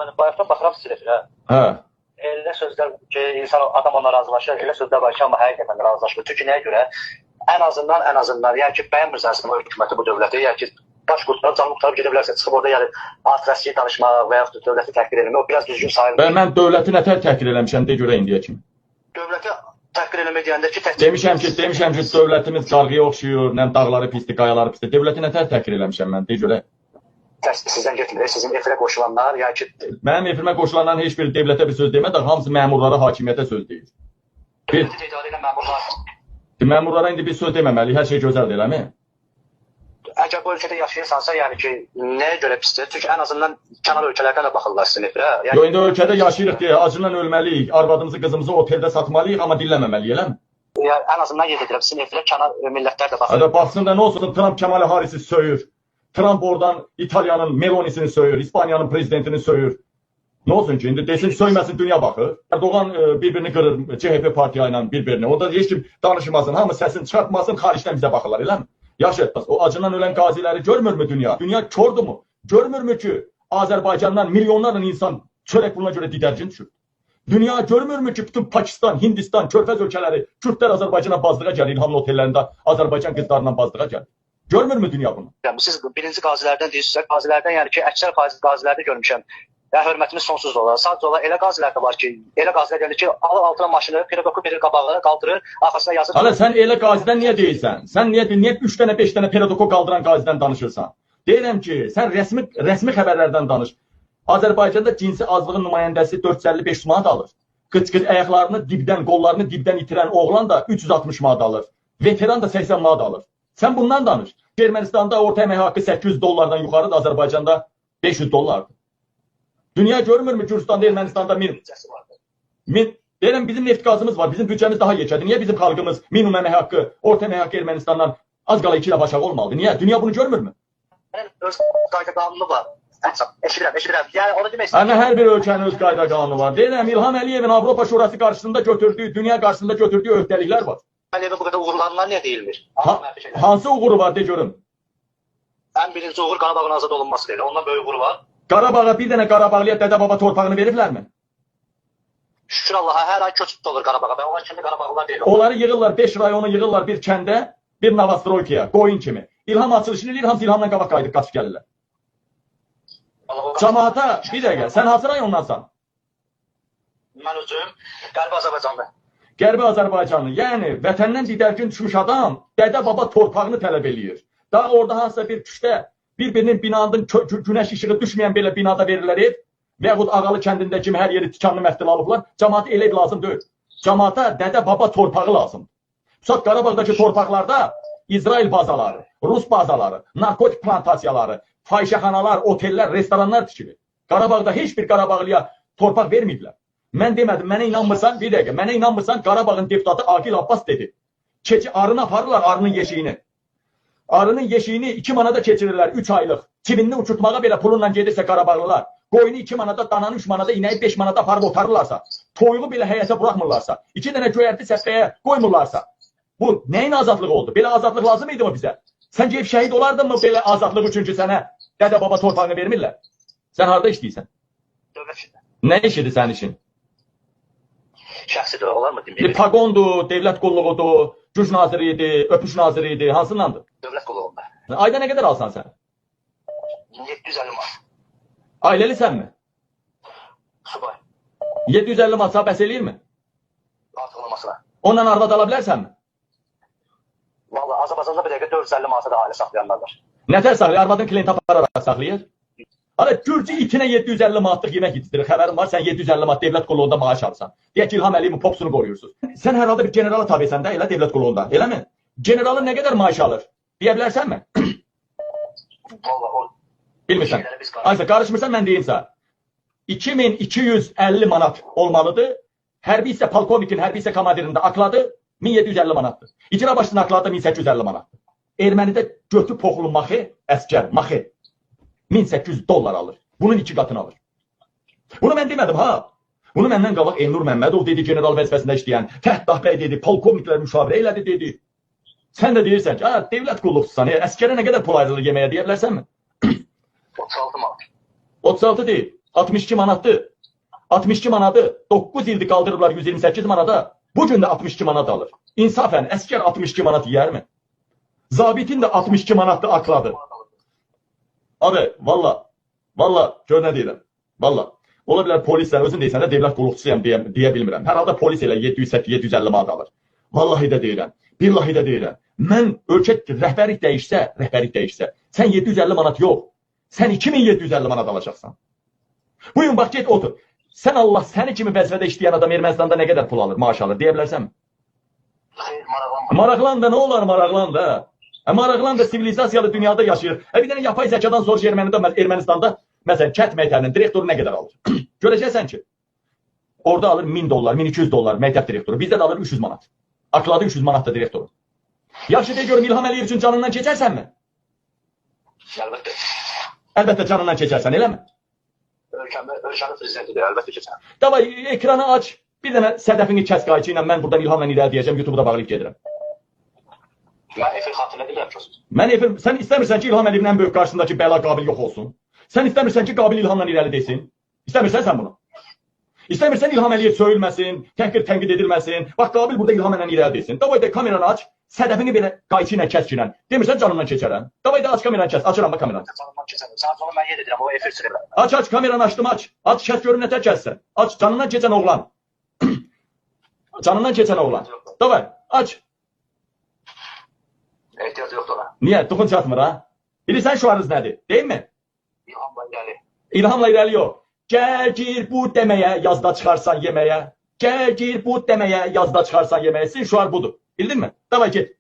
Mən bayaqdan baxıram sizə. Hə. Elə sözlər ki, insan adam onunla razılaşır, elə sözlər var ki, amma həqiqətən razılaşmır. Çünki nəyə görə? Ən azından, yəni ki, bəyənmirsənsə bu hökuməti, bu dövləti, yəni ki, baş qurtarıb, canlı qurtarıb gedə bilərsən, çıxıb orada yəni artistlik danışmaq və yaxud da dövləti təhqir etmək, o biraz düzgün sayılır. Və mən dövləti nətər təhqir eləmişəm, de görə indiyə kimi. Dövləti təhqir eləmək deyəndə ki, demişəm ki, dövlətimiz qarğıya oxşuyur, nəm dağları pisdir, qayaları pisdir. Dövləti nətər təhqir eləmişəm mən, de görə. Sizdən getmir, sizin efirə qoşulanlar, yəni ki... Mənim efirimə qoşulanların heç biri dövlətə bir söz demədə, hamısı məmurlara, hakimiyyətə söz deyir. Dövləti idarə edən məmurlar... Məmurlara indi bir söz deməməli, hər şey gözəldir, eləmi? Əgər bu ölkədə yaşayırsansa, yəni ki, nəyə görə pisdir? Çünki ən azından kənar ölkələrdən də baxırlar sizin efirə. Yox, indi ölkədə yaşayırıq deyə acından ölməliyik, arvadımızı, qızımızı oteldə satmalıyıq, amma dinləməməliyik, eləmi? Yəni, ən azından yedirəm, sizin efirə kənar millətlər də baxır. Hədə baxsın da nə olsun, Trump Kemal Harris'i söyür. Trump oradan İtalyanın Melonisini söyür, İspaniyanın prezidentini söyür. Ne olsun ki, indi desin söyməsin dünya baxır. Erdoğan bir-birini qırır CHP partiya ilə bir-birini. Orada heç kim danışmasın, hamı səsini çıxartmasın, xaricdən bizə baxırlar, elə mi? Yaş etməz. O acından ölən qaziləri görmürmü dünya? Dünya kördür mü? Görmürmü ki, Azərbaycandan milyonlarla insan çörək puluna görə didərgin düşür? Dünya görmürmü ki, bütün Pakistan, Hindistan, Körfəz ölkələri, Kürtlər Azərbaycana bazlığa gəlir, İlhamlı otellərində Azərbaycan qızlarından bazlığa gəlir. Görmürmü dünya bunu? Yəni, siz birinci qazilərdən deyirsinizsə, qazilərdən yəni ki, əksər qazilərdə görmüşəm. Ya hörmətimiz sonsuz olar. Sadəcə olaraq elə qazilər də var ki, elə qazilər gəlir ki, alır altına maşını, pedagogu verir qabağı, qaldırır, arxasına yazır. Hala sən elə qazidən niyə deyirsən? Sən niyə 3 dənə, 5 dənə pedagog qaldıran qazidən danışırsan? Deyirəm ki, sən rəsmi xəbərlərdən danış. Azərbaycanda cinsi azlığın nümayəndəsi 455 manat alır. Qıç-qıç ayaqlarını dibdən, qollarını dibdən itirən oğlan da 360 manat alır. Veteran da 80 manat alır. Sən bundan danış. Ermənistanda orta əmək haqqı 800 dollardan yuxarıdır, Azərbaycanda 500 dollardır. Dünya görmürmü Gürcüstanda, Ermənistanda deyirəm, bizim neft qazımız var, bizim büdcəmiz daha yekədir. Niyə bizim xalqımız minimum əmək haqqı, orta əmək haqqı Ermənistandan az qala 2 ilə başa olmalıdır? Niyə? Dünya bunu görmürmü? Öz qayda qanunu var. Eşidirəm. Yəni, onu demək istəyirəm. Hər bir ölkənin öz qayda qanunu var. Deyirəm, İlham Əliyevin Avropa Şurası qarşısında götürdüyü, dünya qarşısında götürdüyü öhdəliklər var. Əliyevin bu qədər uğurlarından niyə deyilmir? Hansı uğuru var, de görüm? Ən birinci uğur Qarabağın azad olunması deyil. Ondan böyük uğuru var. Qarabağa bir dənə Qarabağlıya Dədə Baba torpağını veriblərmi? Şükür Allaha, hər ay köçüb olur Qarabağa. Və onlar kimi Qarabağlılar deyil. Onları yığırlar, 5 rayonu yığırlar bir kəndə, bir Novostroykiya, qoyun kimi. İlham açılışını edir, hamısı İlhamla qabaq qayıdıb qaçıb gəlirlər. Cəmaata, bir dəqiqə, sən hansı rayondansan? Mən özüm Qərbi Azərbaycanlı. Qərbi Azərbaycanlı, yəni vətəndən didərgin düşmüş adam Dədə Baba torpağını tələb eləyir. Daha orada hansısa bir küçdə bir-birinin binanın günəş işığı düşməyən belə binada verirlər ev və yaxud Ağalı kəndində kimi hər yeri tikanlı məftil alıblar. Cəmaata elə lazım deyil. Cəmaata Dədə Baba torpağı lazım. Pusat Qarabağdakı torpaqlarda İsrail bazaları, Rus bazaları, narkotik plantasiyaları, fahişəxanalar, otellər, restoranlar tikilir. Qarabağda heç bir Qarabağlıya torpaq verməyiblər. Mən demədim, mənə inanmırsan, bir dəqiqə, mənə inanmırsan Qarabağın deputatı Aqil Abbas dedi. Arını aparırlar, arının yeşiyini. Arının yeşiyini 2 manada keçirirlər 3 aylıq. Çivinini uçurtmağa belə pulunla gedirsə Qarabağlılar. Qoyunu 2 manada, dananı 3 manada, inəyi 5 manada aparıb otarırlarsa, toyuğu belə həyətə buraxmırlarsa, 2 dənə göyərti səfəyə qoymurlarsa, bu nəyin azadlığı oldu? Belə azadlıq lazım idi mi bizə? Sən gəlib şəhid olardın mı belə azadlıq üçün ki, sənə Dədə Baba torpağını vermirlər? Sən harada işləyirsən? Dövlət işində. Nə işidir sənin işin? Şəxsi də olar mı? Bir pagondur, devlət qulluğudur, güc naziri idi, öpüş naziri idi, hansındandır? Dövlət qulluğunda. Ayda nə qədər alsan sən? 750 manat. Ailəlisən mi? Subay. 750 manat sağ bəs eləyirmi? Artıq olmasına. Ondan arvad ala bilərsənmi? Valla Azərbaycanda bir dəqiqə 450 manata da ailə saxlayanlar var. Nətər saxlayır? Arvadın klient apararaq saxlayır? Hala Gürcü itinə 750 manatlıq yemək yetişdirir. Xəbərin var, sən 750 manat devlət qulluğunda maaş alırsan. Deyək ki, İlham Əliyevin popsunu qoruyursunuz. Sən hər halda bir generala tabesən də, elə devlət qulluğunda, eləmi? Generalın nə qədər maaş alır? Deyə bilərsənmi? Valla o... Bilmirsən. Aysa, qarışmırsan, mən deyim sən. 2250 manat olmalıdır. Hərbi isə polkovnikin, hərbi isə komandirində akladı 1750 manatdır. İcra başçısının akladı 1850 manatdır. Ermənidə götü poxulu maxi, əskər, maxi 1800 dollar alır. Bunun 2 qatını alır. Bunu mən demədim, ha. Bunu məndən qabaq Elnur Məmmədov dedi, general vəzifəsində işləyən, Fəhddah bəy dedi, polkovniklər müşavirə elədi dedi. Sən də deyirsən ki, ha, devlət qulluqçusan, əskərə nə qədər pul ayrılır yeməyə deyə bilərsənmi? 36 manat. 36 deyil. 62 manatdır. 62 manatı 9 ildir qaldırıblar 128 manata. Bugün də 62 manat alır. İnsafən, əskər 62 manat yiyər mi? Zabitin də 62 manatdır akladı. Abi, valla, gör nə deyirəm. Valla. Ola bilər polislər, özün deyirsən də devlət qulluqçusuyam deyə bilmirəm. Hər halda polis elə 700-750 manat alır. Vallahi də deyirəm. Billahi də deyirəm. Mən ölkə rəhbərlik dəyişsə, sən 750 manat yox, sən 2750 manat alacaqsan. Bugün bax, get otur. Sən Allah səni kimi vəzifədə işləyən adam Ermənistanda nə qədər pul alır, maaş alır, deyə bilərsən? Maraqlan da, nə olar maraqlan da? Maraqlan da sivilizasiyalı dünyada yaşayır. Bir dənə yapay zəkadan soruş Ermənistanda, məsələn, kənd məktəbinin direktoru nə qədər alır? Görəcəksən ki, orada alır 1000 dollar, 1200 dollar məktəb direktoru, bizdə də alır 300 manat. Akladı 300 manat da direktoru. Yaxşı deyə görüm, İlham Əliyev üçün canından keçərsənmi? Əlbəttə. Əlbəttə canından keçərsən, eləmi? Ölkənin prezidentidir, əlbəttə keçər. Davay, ekranı aç, bir dənə sədəfini kəs qayçı ilə mən buradan İlhamla irəliləyəcəm, YouTube-da bağlayıb gedirəm. Mən efir xatırına deyirəm ki. Mən efir, sən istəmirsən ki, İlham Əliyevin ən böyük qarşısındakı bəla qabil yox olsun. Sən istəmirsən ki, qabil İlhamla irəli desin. İstəmirsən sən bunu. İstəmirsən İlham Əliyev söyülməsin, tənqid edilməsin. Bax, qabil burada İlham ilə irəli desin. Davay da kameranı aç, sədəfini belə qayçı ilə kəs ki ilə. Demirsən canından keçərəm. Davay da aç kameranı kəs, açıram bax kameranı. Canından keçərəm. Saat sonra mən yer edirəm, o efir sürürəm. Aç, kameranı açdım, aç. Aç, kəs görün nətər kəssən. Aç, canından keçən oğlan. Canından keçən oğlan. Davay, aç. Ehtiyac yoxdur ona. Niyə? Toxun çatmır ha? Bilirsən şuarınız nədir? Deyil mi? İlhamla irəli. İlhamla irəli yox. Gəl gir bu deməyə, yazda çıxarsan yeməyə. Gəl gir bu deməyə, yazda çıxarsan yeməyə. Sizin şuar budur. Bildin mi? Davay get.